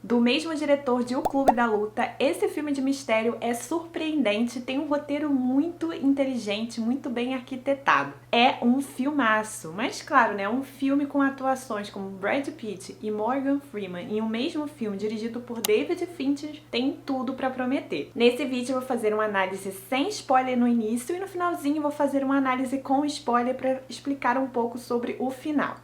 do mesmo diretor de O Clube da Luta. Esse filme de mistério é surpreendente, tem um roteiro muito inteligente, muito bem arquitetado. É um filmaço, mas claro, né, um filme com atuações como Brad Pitt e Morgan Freeman em um mesmo filme dirigido por David Fincher tem tudo pra prometer. Nesse vídeo eu vou fazer uma análise sem spoiler no início e no finalzinho eu vou fazer uma análise com spoiler para explicar um pouco sobre o final.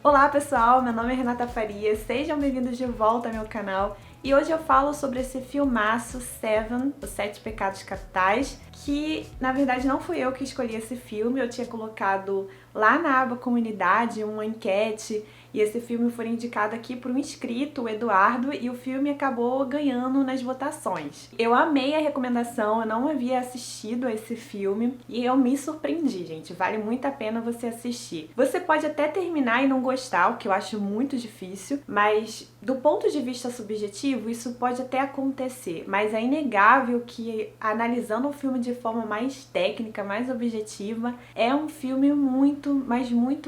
Olá pessoal, meu nome é Renata Faria, sejam bem-vindos de volta ao meu canal e hoje eu falo sobre esse filmaço Seven, Os Sete Pecados Capitais, que na verdade não fui eu que escolhi esse filme, eu tinha colocado lá na aba comunidade uma enquete e esse filme foi indicado aqui por um inscrito, o Eduardo, e o filme acabou ganhando nas votações. Eu amei a recomendação, eu não havia assistido a esse filme e eu me surpreendi, gente, vale muito a pena você assistir. Você pode até terminar e não gostar, o que eu acho muito difícil, mas do ponto de vista subjetivo isso pode até acontecer, mas é inegável que analisando o filme de forma mais técnica, mais objetiva, é um filme muito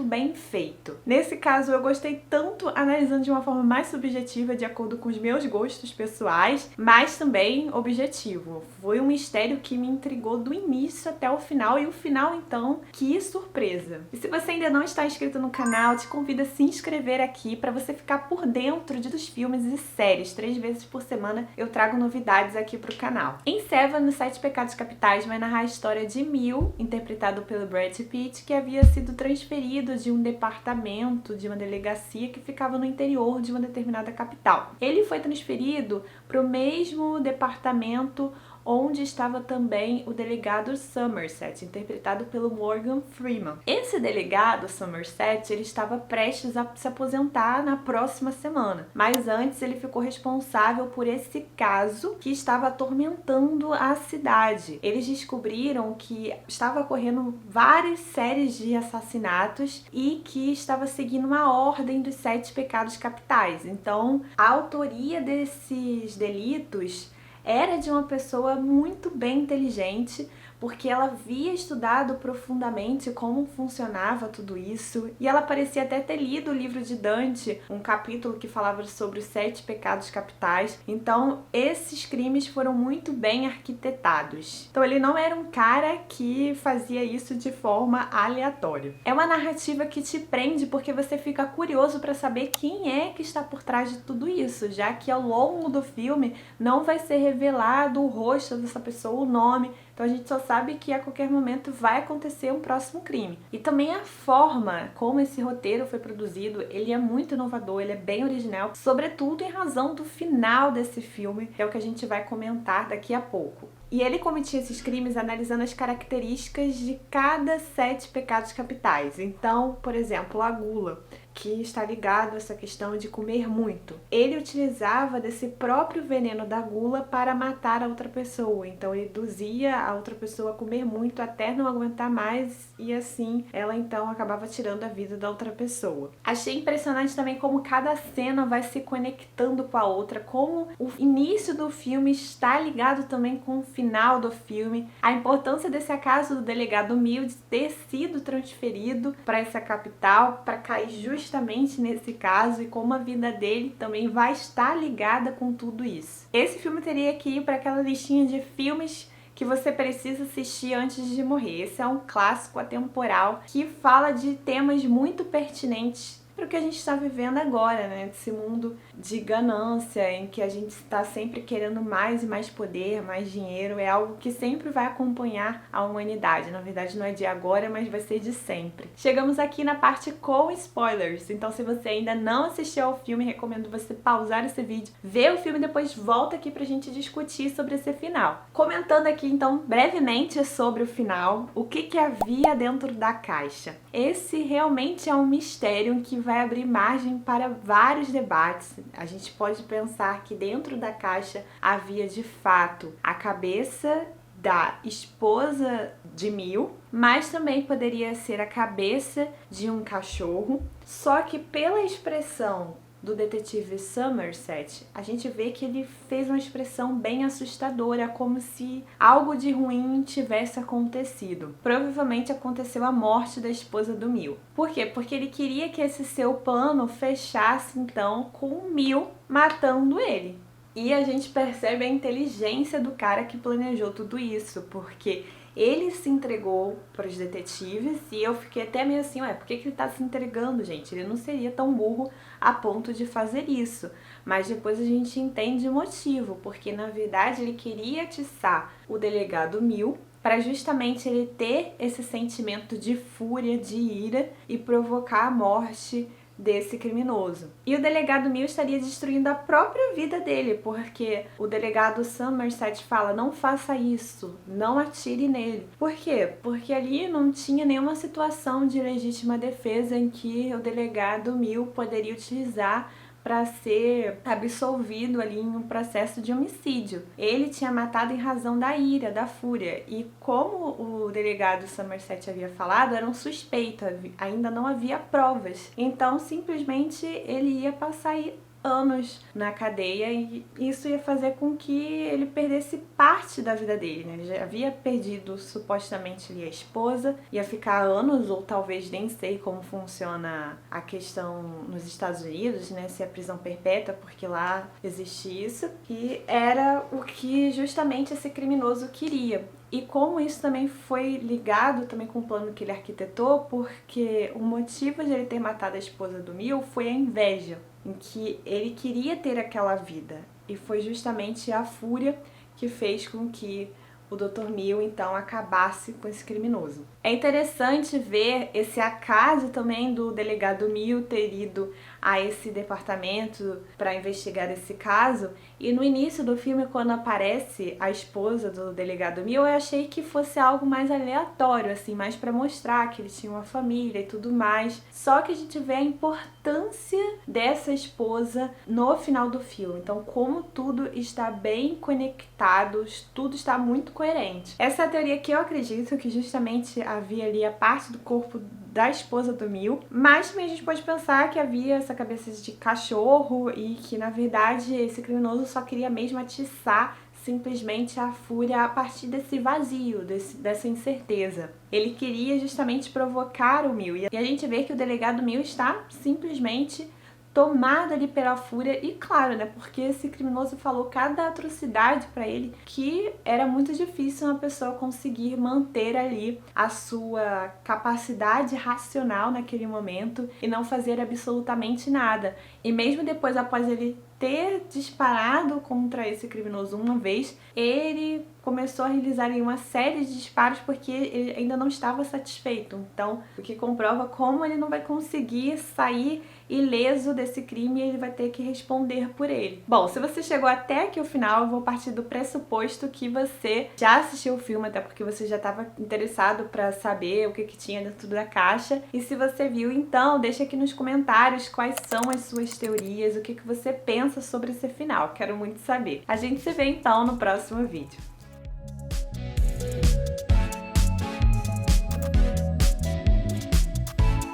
bem feito. Nesse caso eu gostei tanto analisando de uma forma mais subjetiva, de acordo com os meus gostos pessoais, mas também objetivo. Foi um mistério que me intrigou do início até o final, e o final então, que surpresa! E se você ainda não está inscrito no canal, te convido a se inscrever aqui para você ficar por dentro dos filmes e séries. 3 vezes por semana eu trago novidades aqui pro canal. Em Seven, Os Sete Pecados Capitais, vai narrar a história de Mil, interpretado pelo Brad Pitt, que havia sido transferido de um departamento, de uma delegacia que ficava no interior de uma determinada capital. Ele foi transferido para o mesmo departamento onde estava também o delegado Somerset, interpretado pelo Morgan Freeman. Esse delegado Somerset, ele estava prestes a se aposentar na próxima semana, mas antes ele ficou responsável por esse caso que estava atormentando a cidade. Eles descobriram que estava ocorrendo várias séries de assassinatos e que estava seguindo uma ordem dos 7 pecados capitais. Então, a autoria desses delitos era de uma pessoa muito bem inteligente, porque ela havia estudado profundamente como funcionava tudo isso, e ela parecia até ter lido o livro de Dante, um capítulo que falava sobre os 7 pecados capitais. Então esses crimes foram muito bem arquitetados. Então ele não era um cara que fazia isso de forma aleatória. É uma narrativa que te prende porque você fica curioso para saber quem é que está por trás de tudo isso, já que ao longo do filme não vai ser revelado o rosto dessa pessoa, o nome. Então a gente só sabe que a qualquer momento vai acontecer um próximo crime. E também a forma como esse roteiro foi produzido, ele é muito inovador, ele é bem original, sobretudo em razão do final desse filme, que é o que a gente vai comentar daqui a pouco. E ele cometia esses crimes analisando as características de cada 7 pecados capitais. Então, por exemplo, a gula, que está ligado a essa questão de comer muito. Ele utilizava desse próprio veneno da gula para matar a outra pessoa. Então ele induzia a outra pessoa a comer muito até não aguentar mais, e assim ela então acabava tirando a vida da outra pessoa. Achei impressionante também como cada cena vai se conectando com a outra, como o início do filme está ligado também com o final do filme, a importância desse acaso do delegado Mil de ter sido transferido para essa capital, para cair justamente nesse caso, e como a vida dele também vai estar ligada com tudo isso. Esse filme teria que ir para aquela listinha de filmes que você precisa assistir antes de morrer. Esse é um clássico atemporal que fala de temas muito pertinentes para o que a gente está vivendo agora, né? Esse mundo de ganância, em que a gente está sempre querendo mais e mais poder, mais dinheiro, é algo que sempre vai acompanhar a humanidade. Na verdade não é de agora, mas vai ser de sempre. Chegamos aqui na parte com spoilers, então se você ainda não assistiu ao filme, recomendo você pausar esse vídeo, ver o filme e depois volta aqui pra gente discutir sobre esse final. Comentando aqui então brevemente sobre o final, o que havia dentro da caixa. Esse realmente é um mistério que vai abrir margem para vários debates. A gente pode pensar que dentro da caixa havia de fato a cabeça da esposa de Mil, mas também poderia ser a cabeça de um cachorro, só que pela expressão do detetive Somerset, a gente vê que ele fez uma expressão bem assustadora, como se algo de ruim tivesse acontecido. Provavelmente aconteceu a morte da esposa do Mill. Por quê? Porque ele queria que esse seu plano fechasse então com o Mill matando ele. E a gente percebe a inteligência do cara que planejou tudo isso, porque ele se entregou para os detetives e eu fiquei até meio assim, ué, por que ele tá se entregando, gente? Ele não seria tão burro a ponto de fazer isso. Mas depois a gente entende o motivo, porque na verdade ele queria atiçar o delegado Mill para justamente ele ter esse sentimento de fúria, de ira e provocar a morte desse criminoso. E o delegado Mill estaria destruindo a própria vida dele, porque o delegado Somerset fala, não faça isso, não atire nele. Por quê? Porque ali não tinha nenhuma situação de legítima defesa em que o delegado Mill poderia utilizar para ser absolvido ali em um processo de homicídio. Ele tinha matado em razão da ira, da fúria. E como o delegado Somerset havia falado, era um suspeito, ainda não havia provas. Então, simplesmente, ele ia passar anos na cadeia e isso ia fazer com que ele perdesse parte da vida dele, né? Ele já havia perdido supostamente ali a esposa, ia ficar anos ou talvez nem sei como funciona a questão nos Estados Unidos, né? Se é prisão perpétua, porque lá existe isso, e era o que justamente esse criminoso queria. E como isso também foi ligado também com o plano que ele arquitetou, porque o motivo de ele ter matado a esposa do Mill foi a inveja, em que ele queria ter aquela vida. E foi justamente a fúria que fez com que o Dr. Mill, então, acabasse com esse criminoso. É interessante ver esse acaso também do delegado Mill ter ido a esse departamento para investigar esse caso. E no início do filme, quando aparece a esposa do delegado Mill, eu achei que fosse algo mais aleatório, assim, mais para mostrar que ele tinha uma família e tudo mais. Só que a gente vê a importância dessa esposa no final do filme. Então, como tudo está bem conectado, tudo está muito coerente. Essa é a teoria que eu acredito que justamente havia ali a parte do corpo da esposa do Mill, mas também a gente pode pensar que havia essa cabeça de cachorro e que na verdade esse criminoso só queria mesmo atiçar simplesmente a fúria a partir desse vazio, dessa incerteza. Ele queria justamente provocar o Mill e a gente vê que o delegado Mill está simplesmente tomado ali pela fúria e claro, né, porque esse criminoso falou cada atrocidade pra ele que era muito difícil uma pessoa conseguir manter ali a sua capacidade racional naquele momento e não fazer absolutamente nada. E mesmo depois, após ele ter disparado contra esse criminoso uma vez, ele começou a realizar uma série de disparos porque ele ainda não estava satisfeito. Então, o que comprova como ele não vai conseguir sair ileso desse crime e ele vai ter que responder por ele. Bom, se você chegou até aqui o final, eu vou partir do pressuposto que você já assistiu o filme, até porque você já estava interessado para saber o que tinha dentro da caixa. E se você viu, então, deixa aqui nos comentários quais são as suas teorias, o que você pensa sobre esse final. Quero muito saber. A gente se vê então no próximo vídeo.